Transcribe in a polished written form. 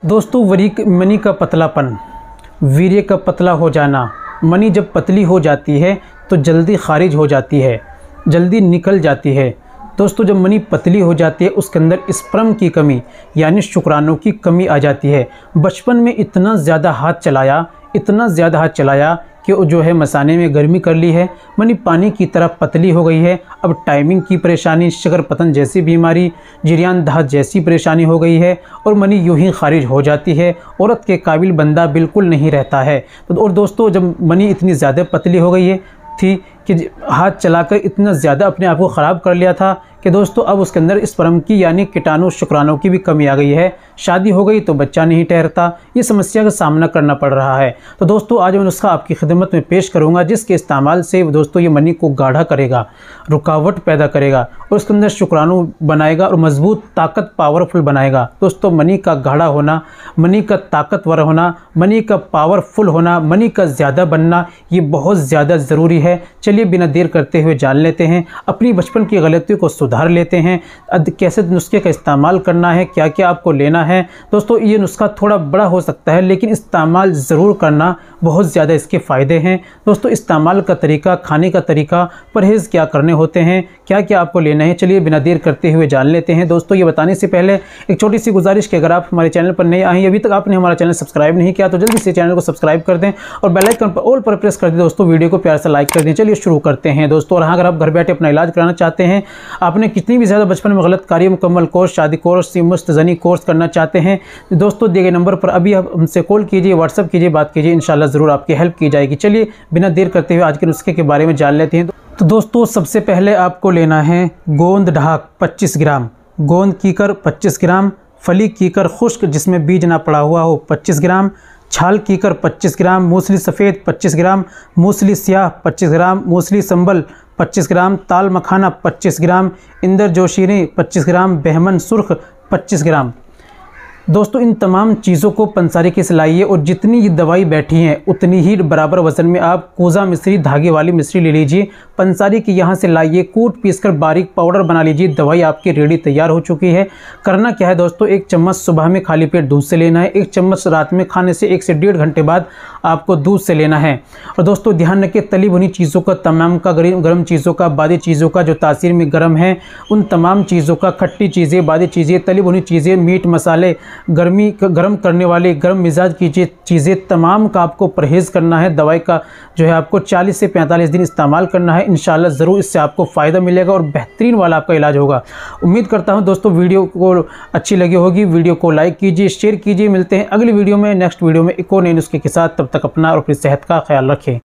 दोस्तों मनी का पतलापन, वीर्य का पतला हो जाना। मनी जब पतली हो जाती है तो जल्दी खारिज हो जाती है, जल्दी निकल जाती है। दोस्तों जब मनी पतली हो जाती है उसके अंदर स्पर्म की कमी यानी शुक्राणु की कमी आ जाती है। बचपन में इतना ज़्यादा हाथ चलाया कि जो है मसाने में गर्मी कर ली है, मनी पानी की तरह पतली हो गई है। अब टाइमिंग की परेशानी, शक्कर पतन जैसी बीमारी, जिरियान दहा जैसी परेशानी हो गई है और मनी यूं ही खारिज हो जाती है। औरत के काबिल बंदा बिल्कुल नहीं रहता है। और दोस्तों जब मनी इतनी ज़्यादा पतली हो गई है थी कि हाथ चलाकर इतना ज़्यादा अपने आप को ख़राब कर लिया था कि दोस्तों अब उसके अंदर स्पर्म की यानी कीटाणु शुक्राणु की भी कमी आ गई है। शादी हो गई तो बच्चा नहीं ठहरता, ये समस्या का सामना करना पड़ रहा है। तो दोस्तों आज मैं नुस्खा आपकी खिदमत में पेश करूंगा जिसके इस्तेमाल से दोस्तों ये मनी को गाढ़ा करेगा, रुकावट पैदा करेगा और उसके अंदर शुक्राणु बनाएगा और मजबूत ताकत पावरफुल बनाएगा। दोस्तों मनी का गाढ़ा होना, मनी का ताकतवर होना, मनी का पावरफुल होना, मनी का ज़्यादा बनना ये बहुत ज़्यादा ज़रूरी है। चलिए बिना देर करते हुए जान लेते हैं, अपनी बचपन की गलतियों को सुधार लेते हैं, कैसे नुस्खे का इस्तेमाल करना है, क्या क्या आपको लेना है। दोस्तों ये नुस्खा थोड़ा बड़ा हो सकता है लेकिन इस्तेमाल ज़रूर करना, बहुत ज़्यादा इसके फ़ायदे हैं। दोस्तों इस्तेमाल का तरीका, खाने का तरीका, परहेज़ क्या करने होते हैं, क्या क्या आपको लेना है, चलिए बिना देर करते हुए जान लेते हैं। दोस्तों ये बताने से पहले एक छोटी सी गुजारिश कि अगर आप हमारे चैनल पर नए आए हैं, अभी तक आपने हमारा चैनल सब्सक्राइब नहीं किया तो जल्दी से चैनल को सब्सक्राइब कर दें और बेल आइकन पर ऑल पर प्रेस कर दें। दोस्तों वीडियो को प्यार से लाइक कर दें। चलिए शुरू करते हैं दोस्तों। और हाँ, अगर आप घर बैठे अपना इलाज कराना चाहते हैं, आपने कितनी भी ज़्यादा बचपन में गलत कार्य, मुकम्मल कोर्स, शादी कोर्स, मुस्तज़नी कोर्स करना चाहते हैं, दोस्तों दिए गए नंबर पर अभी आप हमसे कॉल कीजिए, व्हाट्सअप कीजिए, बात कीजिए, इंशाल्लाह ज़रूर आपकी हेल्प की जाएगी। चलिए बिना देर करते हुए आज के नुस्खे के बारे में जान लेते हैं। तो दोस्तों सबसे पहले आपको लेना है गोंद ढाक 25 ग्राम, गोंद कीकर 25 ग्राम, फली कीकर खुश्क जिसमें बीज ना पड़ा हुआ हो 25 ग्राम, छाल कीकर 25 ग्राम, मूसली सफ़ेद 25 ग्राम, मूसली स्याह 25 ग्राम, मूसली संबल 25 ग्राम, ताल मखाना 25 ग्राम, इंदर जोशीनी 25 ग्राम, बहमन सुर्ख 25 ग्राम। दोस्तों इन तमाम चीज़ों को पंसारी से लाइए और जितनी ये दवाई बैठी है उतनी ही बराबर वज़न में आप कूजा मिश्री, धागे वाली मिश्री ले लीजिए। पंसारी की यहाँ से लाइए, कूट पीसकर बारीक पाउडर बना लीजिए। दवाई आपकी रेडी तैयार हो चुकी है। करना क्या है दोस्तों, 1 चम्मच सुबह में खाली पेट दूध से लेना है, 1 चम्मच रात में खाने से 1 से 1.5 घंटे बाद आपको दूध से लेना है। और दोस्तों ध्यान रखिए तली भुनी चीज़ों का, तमाम का गर्म चीज़ों का, बादी चीज़ों का जो तासीर में गर्म है उन तमाम चीज़ों का, खट्टी चीज़ें, बादी चीज़ें, तली भुनी चीज़ें, मीट मसाले, गर्म करने वाले, गर्म मिजाज की चीज़ें, तमाम का आपको परहेज़ करना है। दवाई का जो है आपको 40 से 45 दिन इस्तेमाल करना है। इंशाल्लाह ज़रूर इससे आपको फ़ायदा मिलेगा और बेहतरीन वाला आपका इलाज होगा। उम्मीद करता हूं दोस्तों वीडियो को अच्छी लगी होगी। वीडियो को लाइक कीजिए, शेयर कीजिए। मिलते हैं अगली वीडियो में, नेक्स्ट वीडियो में एक और नए नुस्खे के साथ। तब तक अपना और अपनी सेहत का ख्याल रखें।